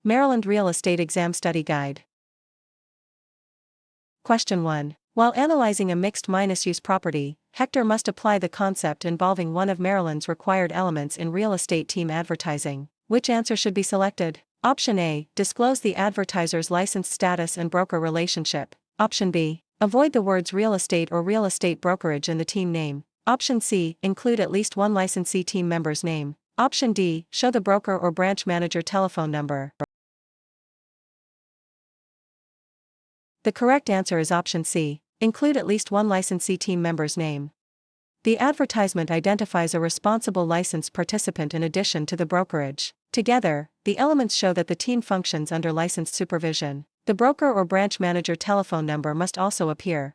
Maryland Real Estate Exam Study Guide. Question 1. While analyzing a mixed-use property, Hector must apply the concept involving one of Maryland's required elements in real estate team advertising. Which answer should be selected? Option A. Disclose the advertiser's license status and broker relationship. Option B. Avoid the words real estate or real estate brokerage in the team name. Option C. Include at least one licensee team member's name. Option D. Show the broker or branch manager telephone number. The correct answer is option C. Include at least one licensee team member's name. The advertisement identifies a responsible licensed participant in addition to the brokerage. Together, the elements show that the team functions under licensed supervision. The broker or branch manager telephone number must also appear.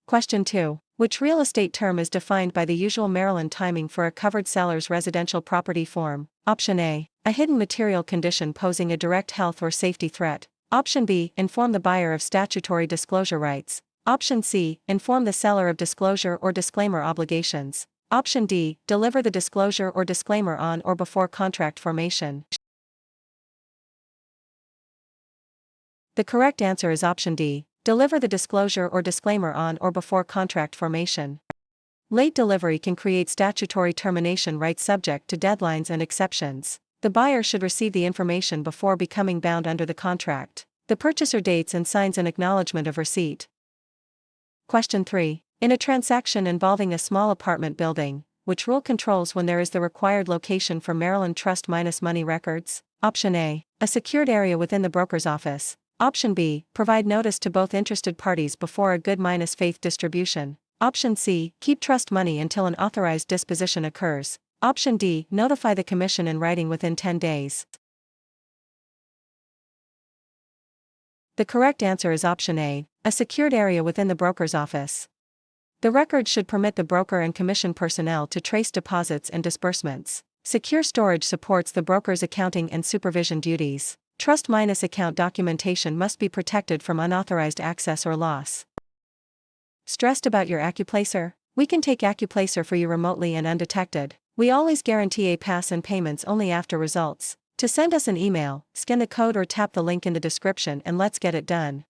Question 2. Which real estate term is defined by the usual Maryland timing for a covered seller's residential property form? Option A. A hidden material condition posing a direct health or safety threat. Option B. Inform the buyer of statutory disclosure rights. Option C. Inform the seller of disclosure or disclaimer obligations. Option D. Deliver the disclosure or disclaimer on or before contract formation. The correct answer is option D. Deliver the disclosure or disclaimer on or before contract formation. Late delivery can create statutory termination rights subject to deadlines and exceptions. The buyer should receive the information before becoming bound under the contract. The purchaser dates and signs an acknowledgement of receipt. Question 3. In a transaction involving a small apartment building, which rule controls when there is the required location for Maryland Trust minus money records? Option A. A secured area within the broker's office. Option B. Provide notice to both interested parties before a good minus faith distribution. Option C. Keep trust money until an authorized disposition occurs. Option D. Notify the commission in writing within 10 days. The correct answer is option A. A secured area within the broker's office. The record should permit the broker and commission personnel to trace deposits and disbursements. Secure storage supports the broker's accounting and supervision duties. Trust minus account documentation must be protected from unauthorized access or loss. Stressed about your AccuPlacer? We can take AccuPlacer for you remotely and undetected. We always guarantee a pass and payments only after results. To send us an email, scan the code or tap the link in the description and let's get it done.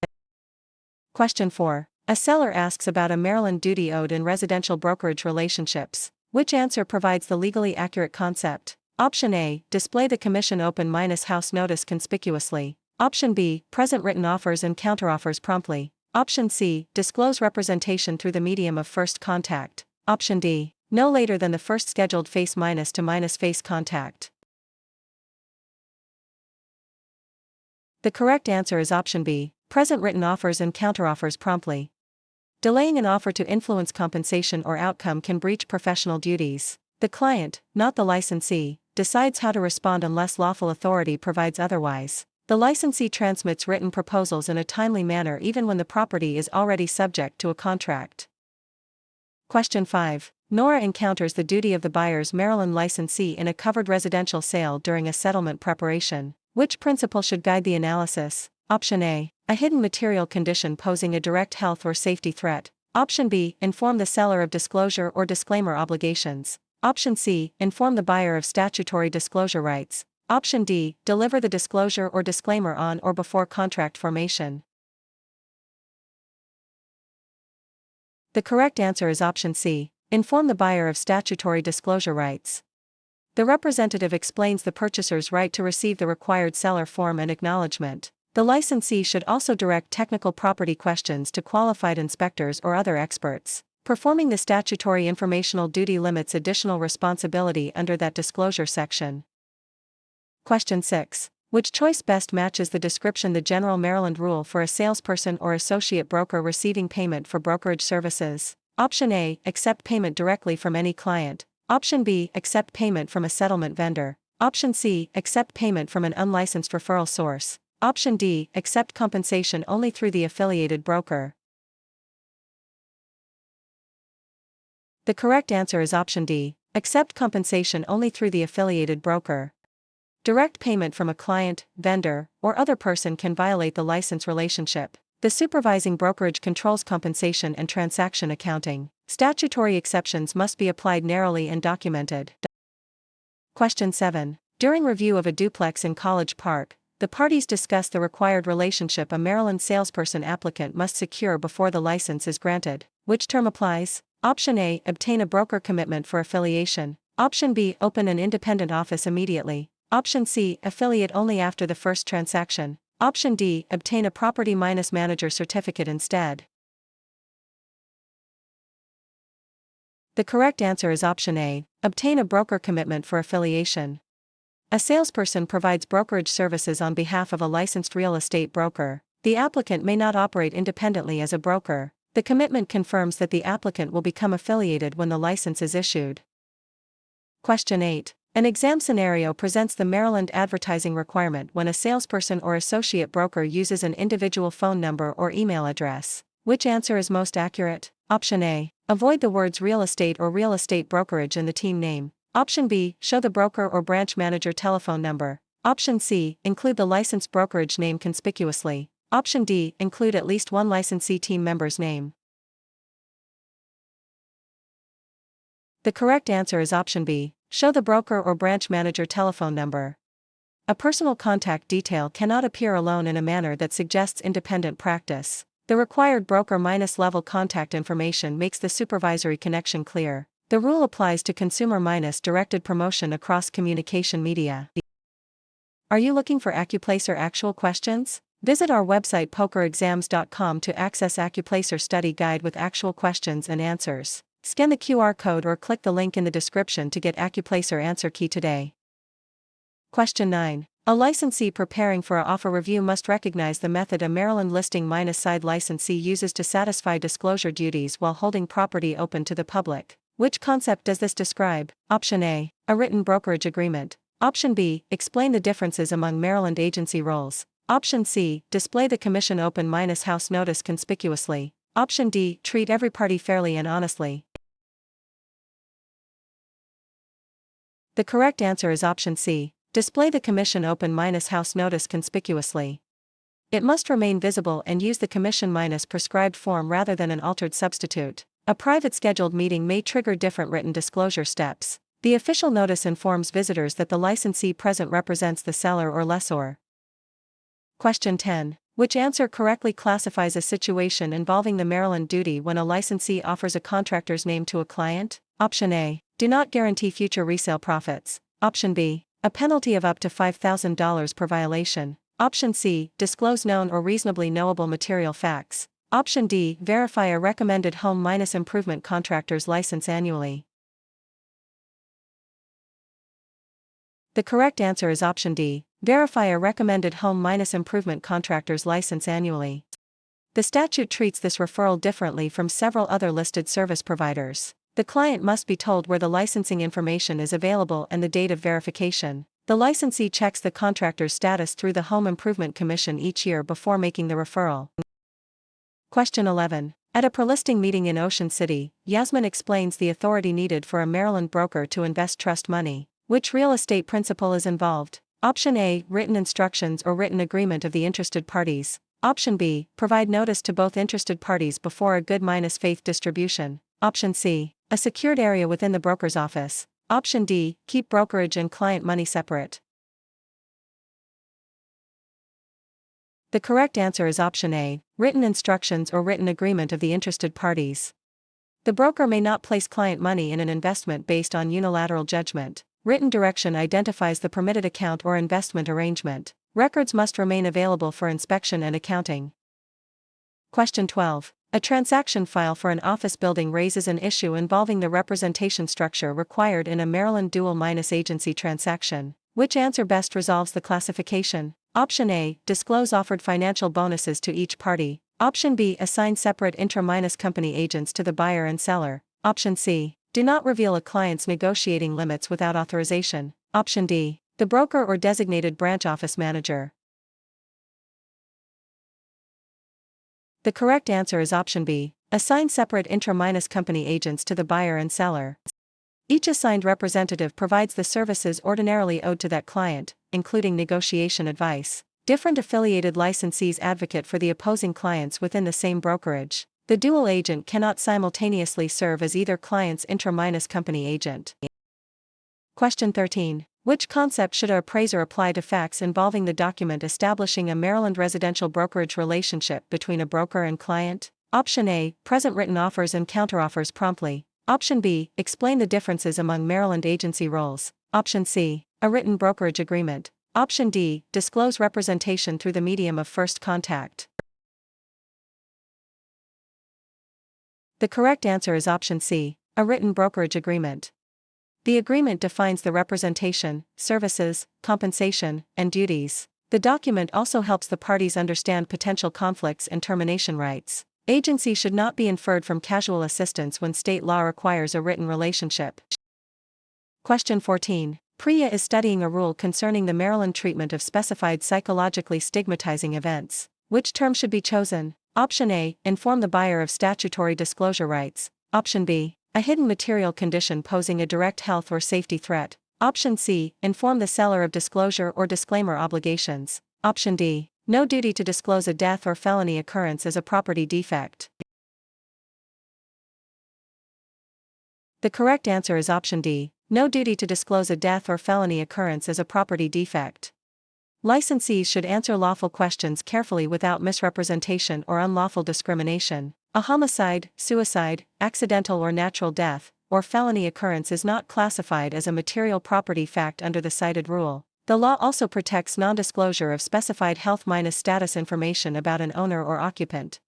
Question 4. A seller asks about a Maryland duty owed in residential brokerage relationships. Which answer provides the legally accurate concept? Option A. Display the commission open minus house notice conspicuously. Option B. Present written offers and counteroffers promptly. Option C. Disclose representation through the medium of first contact. Option D. No later than the first scheduled face minus to minus face contact. The correct answer is option B. Present written offers and counteroffers promptly. Delaying an offer to influence compensation or outcome can breach professional duties. The client, not the licensee, decides how to respond unless lawful authority provides otherwise. The licensee transmits written proposals in a timely manner even when the property is already subject to a contract. Question 5. Nora encounters the duty of the buyer's Maryland licensee in a covered residential sale during a settlement preparation. Which principle should guide the analysis? Option A. A hidden material condition posing a direct health or safety threat. Option B. Inform the seller of disclosure or disclaimer obligations. Option C. Inform the buyer of statutory disclosure rights. Option D. Deliver the disclosure or disclaimer on or before contract formation. The correct answer is option C. Inform the buyer of statutory disclosure rights. The representative explains the purchaser's right to receive the required seller form and acknowledgement. The licensee should also direct technical property questions to qualified inspectors or other experts. Performing the statutory informational duty limits additional responsibility under that disclosure section. Question 6. Which choice best matches the description the General Maryland Rule for a salesperson or associate broker receiving payment for brokerage services? Option A. Accept payment directly from any client. Option B. Accept payment from a settlement vendor. Option C. Accept payment from an unlicensed referral source. Option D. Accept compensation only through the affiliated broker. The correct answer is option D. Accept compensation only through the affiliated broker. Direct payment from a client, vendor, or other person can violate the license relationship. The supervising brokerage controls compensation and transaction accounting. Statutory exceptions must be applied narrowly and documented. Question 7. During review of a duplex in College Park, The parties discuss the required relationship a Maryland salesperson applicant must secure before the license is granted. Which term applies? Option A, obtain a broker commitment for affiliation. Option B, open an independent office immediately. Option C, affiliate only after the first transaction. Option D, obtain a property-manager certificate instead. The correct answer is option A, obtain a broker commitment for affiliation. A salesperson provides brokerage services on behalf of a licensed real estate broker. The applicant may not operate independently as a broker. The commitment confirms that the applicant will become affiliated when the license is issued. Question 8. An exam scenario presents the Maryland advertising requirement when a salesperson or associate broker uses an individual phone number or email address. Which answer is most accurate? Option A. Avoid the words real estate or real estate brokerage in the team name. Option B. Show the broker or branch manager telephone number. Option C. Include the licensed brokerage name conspicuously. Option D. Include at least one licensee team member's name. The correct answer is option B. Show the broker or branch manager telephone number. A personal contact detail cannot appear alone in a manner that suggests independent practice. The required broker-level contact information makes the supervisory connection clear. The rule applies to consumer-directed promotion across communication media. Are you looking for AccuPlacer actual questions? Visit our website pokerexams.com to access AccuPlacer study guide with actual questions and answers. Scan the QR code or click the link in the description to get AccuPlacer answer key today. Question 9. A licensee preparing for an offer review must recognize the method a Maryland listing-side licensee uses to satisfy disclosure duties while holding property open to the public. Which concept does this describe? Option A. A written brokerage agreement. Option B. Explain the differences among Maryland agency roles. Option C. Display the commission open-house notice conspicuously. Option D. Treat every party fairly and honestly. The correct answer is option C. Display the commission open-house notice conspicuously. It must remain visible and use the commission-prescribed form rather than an altered substitute. A private scheduled meeting may trigger different written disclosure steps. The official notice informs visitors that the licensee present represents the seller or lessor. Question 10. Which answer correctly classifies a situation involving the Maryland duty when a licensee offers a contractor's name to a client? Option A. Do not guarantee future resale profits. Option B. A penalty of up to $5,000 per violation. Option C. Disclose known or reasonably knowable material facts. Option D. Verify a recommended home-improvement contractor's license annually. The correct answer is option D. Verify a recommended home-improvement contractor's license annually. The statute treats this referral differently from several other listed service providers. The client must be told where the licensing information is available and the date of verification. The licensee checks the contractor's status through the Home Improvement Commission each year before making the referral. Question 11. At a per-listing meeting in Ocean City, Yasmin explains the authority needed for a Maryland broker to invest trust money. Which real estate principle is involved? Option A. Written instructions or written agreement of the interested parties. Option B. Provide notice to both interested parties before a good-faith distribution. Option C. A secured area within the broker's office. Option D. Keep brokerage and client money separate. The correct answer is option A. Written instructions or written agreement of the interested parties. The broker may not place client money in an investment based on unilateral judgment. Written direction identifies the permitted account or investment arrangement. Records must remain available for inspection and accounting. Question 12. A transaction file for an office building raises an issue involving the representation structure required in a Maryland dual-agency transaction. Which answer best resolves the classification? Option A. Disclose offered financial bonuses to each party. Option B. Assign separate intra-company agents to the buyer and seller. Option C. Do not reveal a client's negotiating limits without authorization. Option D. The broker or designated branch office manager. The correct answer is option B. Assign separate intra-company agents to the buyer and seller. Each assigned representative provides the services ordinarily owed to that client, including negotiation advice. Different affiliated licensees advocate for the opposing clients within the same brokerage. The dual agent cannot simultaneously serve as either client's intra-company agent. Question 13. Which concept should an appraiser apply to facts involving the document establishing a Maryland residential brokerage relationship between a broker and client? Option A, present written offers and counteroffers promptly. Option B, explain the differences among Maryland agency roles. Option C, a written brokerage agreement. Option D, disclose representation through the medium of first contact. The correct answer is option C, a written brokerage agreement. The agreement defines the representation, services, compensation, and duties. The document also helps the parties understand potential conflicts and termination rights. Agency should not be inferred from casual assistance when state law requires a written relationship. Question 14. Priya is studying a rule concerning the Maryland treatment of specified psychologically stigmatizing events. Which term should be chosen? Option A, inform the buyer of statutory disclosure rights. Option B, a hidden material condition posing a direct health or safety threat. Option C, inform the seller of disclosure or disclaimer obligations. Option D, no duty to disclose a death or felony occurrence as a property defect. The correct answer is option D, no duty to disclose a death or felony occurrence as a property defect. Licensees should answer lawful questions carefully without misrepresentation or unlawful discrimination. A homicide, suicide, accidental or natural death, or felony occurrence is not classified as a material property fact under the cited rule. The law also protects non-disclosure of specified health-status information about an owner or occupant.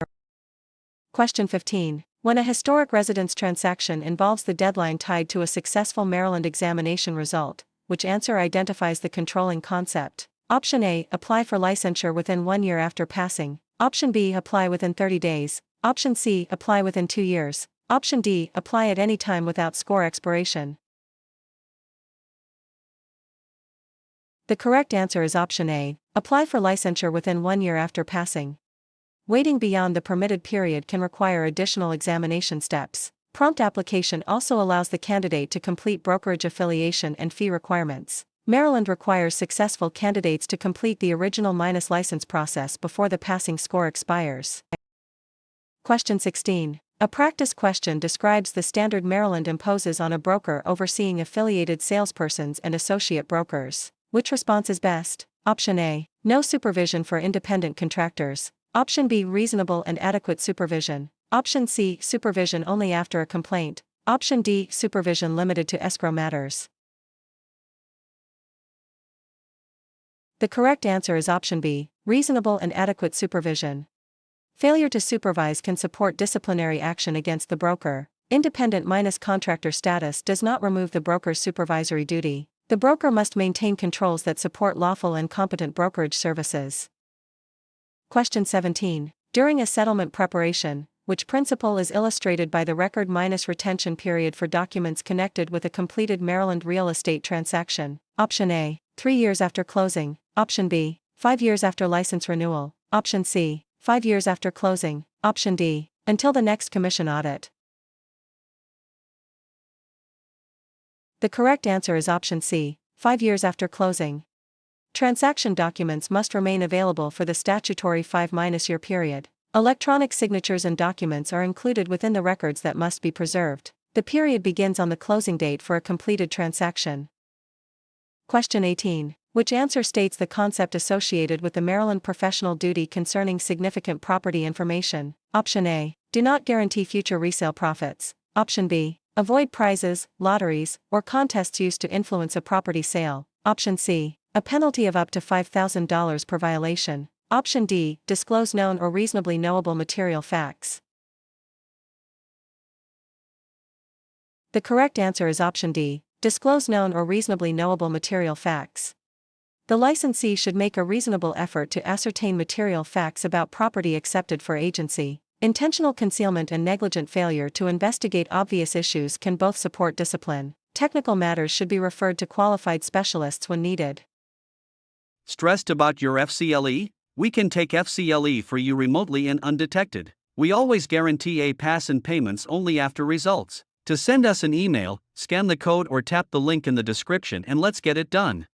Question 15. When a historic residence transaction involves the deadline tied to a successful Maryland examination result, which answer identifies the controlling concept? Option A, apply for licensure within 1 year after passing. Option B, apply within 30 days. Option C, apply within 2 years. Option D, apply at any time without score expiration. The correct answer is option A, apply for licensure within 1 year after passing. Waiting beyond the permitted period can require additional examination steps. Prompt application also allows the candidate to complete brokerage affiliation and fee requirements. Maryland requires successful candidates to complete the original license process before the passing score expires. Question 16. A practice question describes the standard Maryland imposes on a broker overseeing affiliated salespersons and associate brokers. Which response is best? Option A, no supervision for independent contractors. Option B, reasonable and adequate supervision. Option C, supervision only after a complaint. Option D, supervision limited to escrow matters. The correct answer is option B, reasonable and adequate supervision. Failure to supervise can support disciplinary action against the broker. Independent contractor status does not remove the broker's supervisory duty. The broker must maintain controls that support lawful and competent brokerage services. Question 17. During a settlement preparation, which principle is illustrated by the record retention period for documents connected with a completed Maryland real estate transaction? Option A, 3 years after closing. Option B, 5 years after license renewal. Option C, 5 years after closing. Option D, until the next commission audit. The correct answer is option C, 5 years after closing. Transaction documents must remain available for the statutory 5-year period. Electronic signatures and documents are included within the records that must be preserved. The period begins on the closing date for a completed transaction. Question 18. Which answer states the concept associated with the Maryland professional duty concerning significant property information? Option A, do not guarantee future resale profits. Option B, avoid prizes, lotteries, or contests used to influence a property sale. Option C, a penalty of up to $5,000 per violation. Option D, disclose known or reasonably knowable material facts. The correct answer is option D, disclose known or reasonably knowable material facts. The licensee should make a reasonable effort to ascertain material facts about property accepted for agency. Intentional concealment and negligent failure to investigate obvious issues can both support discipline. Technical matters should be referred to qualified specialists when needed. Stressed about your FCLE? We can take FCLE for you remotely and undetected. We always guarantee a pass and payments only after results. To send us an email, scan the code or tap the link in the description and let's get it done.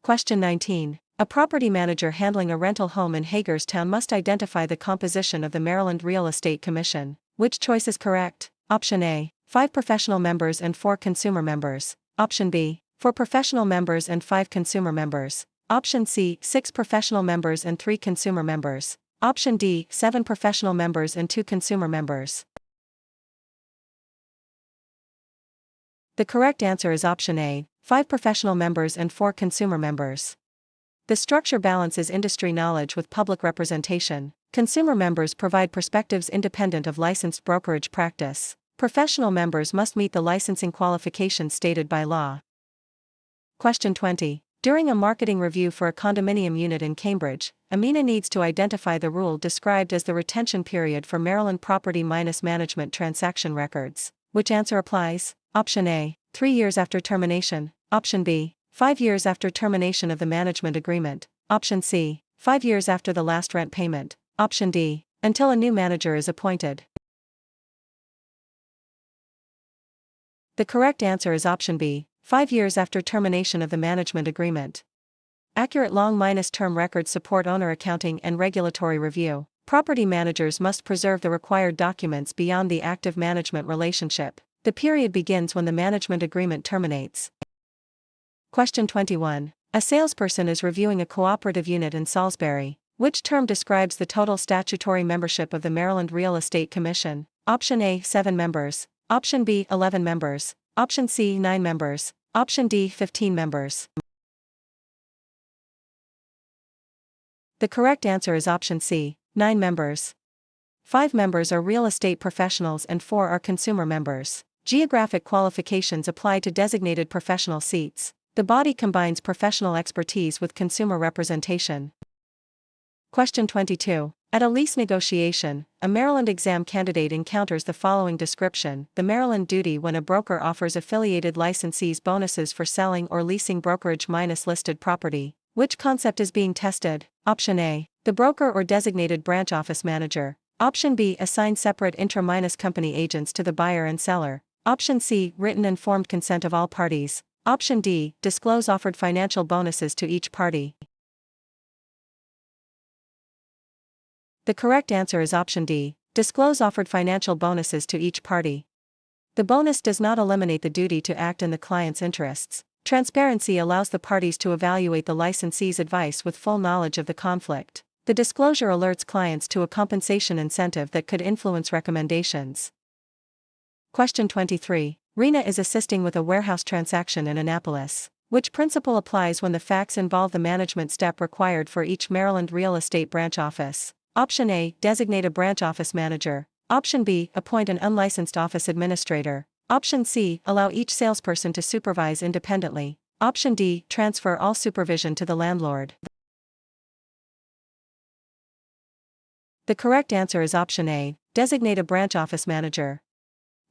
Question 19. A property manager handling a rental home in Hagerstown must identify the composition of the Maryland Real Estate Commission. Which choice is correct? Option A, 5 professional members and 4 consumer members. Option B, 4 professional members and 5 consumer members. Option C, 6 professional members and 3 consumer members. Option D, 7 professional members and 2 consumer members. The correct answer is option A, 5 professional members and 4 consumer members. The structure balances industry knowledge with public representation. Consumer members provide perspectives independent of licensed brokerage practice. Professional members must meet the licensing qualifications stated by law. Question 20. During a marketing review for a condominium unit in Cambridge, Amina needs to identify the rule described as the retention period for Maryland property minus management transaction records. Which answer applies? Option A, 3 years after termination. Option B, 5 years after termination of the management agreement. Option C, 5 years after the last rent payment. Option D, until a new manager is appointed. The correct answer is option B, 5 years after termination of the management agreement. Accurate long-term records support owner accounting and regulatory review. Property managers must preserve the required documents beyond the active management relationship. The period begins when the management agreement terminates. Question 21. A salesperson is reviewing a cooperative unit in Salisbury. Which term describes the total statutory membership of the Maryland Real Estate Commission? Option A, 7 members. Option B, 11 members. Option C, 9 members. Option D, 15 members. The correct answer is option C, 9 members. 5 members are real estate professionals and 4 are consumer members. Geographic qualifications apply to designated professional seats. The body combines professional expertise with consumer representation. Question 22. At a lease negotiation, a Maryland exam candidate encounters the following description: the Maryland duty when a broker offers affiliated licensees bonuses for selling or leasing brokerage minus listed property. Which concept is being tested? Option A, the broker or designated branch office manager. Option B, assign separate intra-minus company agents to the buyer and seller. Option C, written informed consent of all parties. Option D, disclose offered financial bonuses to each party. The correct answer is option D, disclose offered financial bonuses to each party. The bonus does not eliminate the duty to act in the client's interests. Transparency allows the parties to evaluate the licensee's advice with full knowledge of the conflict. The disclosure alerts clients to a compensation incentive that could influence recommendations. Question 23. Rena is assisting with a warehouse transaction in Annapolis. Which principle applies when the facts involve the management step required for each Maryland real estate branch office? Option A, designate a branch office manager. Option B, appoint an unlicensed office administrator. Option C, allow each salesperson to supervise independently. Option D, transfer all supervision to the landlord. The correct answer is option A, designate a branch office manager.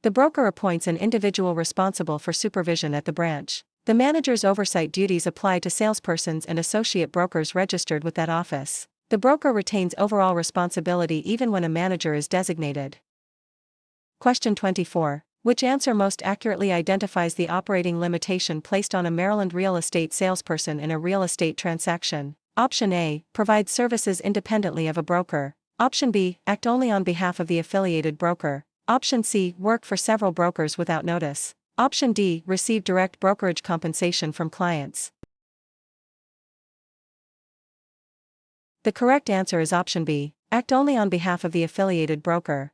The broker appoints an individual responsible for supervision at the branch. The manager's oversight duties apply to salespersons and associate brokers registered with that office. The broker retains overall responsibility even when a manager is designated. Question 24. Which answer most accurately identifies the operating limitation placed on a Maryland real estate salesperson in a real estate transaction? Option A, provide services independently of a broker. Option B, act only on behalf of the affiliated broker. Option C, work for several brokers without notice. Option D, receive direct brokerage compensation from clients. The correct answer is option B, act only on behalf of the affiliated broker.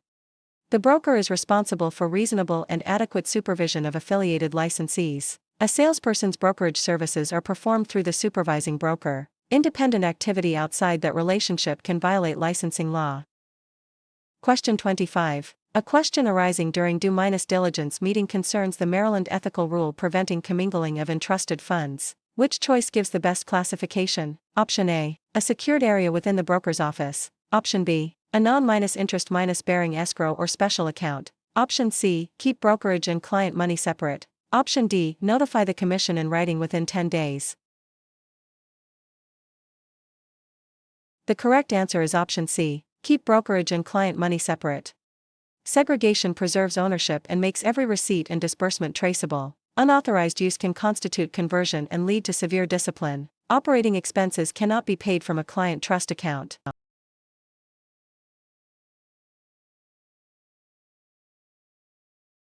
The broker is responsible for reasonable and adequate supervision of affiliated licensees. A salesperson's brokerage services are performed through the supervising broker. Independent activity outside that relationship can violate licensing law. Question 25. A question arising during due diligence meeting concerns the Maryland ethical rule preventing commingling of entrusted funds. Which choice gives the best classification? Option A, a secured area within the broker's office. Option B, a non-interest bearing escrow or special account. Option C, keep brokerage and client money separate. Option D, notify the commission in writing within 10 days. The correct answer is option C, keep brokerage and client money separate. Segregation preserves ownership and makes every receipt and disbursement traceable. Unauthorized use can constitute conversion and lead to severe discipline. Operating expenses cannot be paid from a client trust account.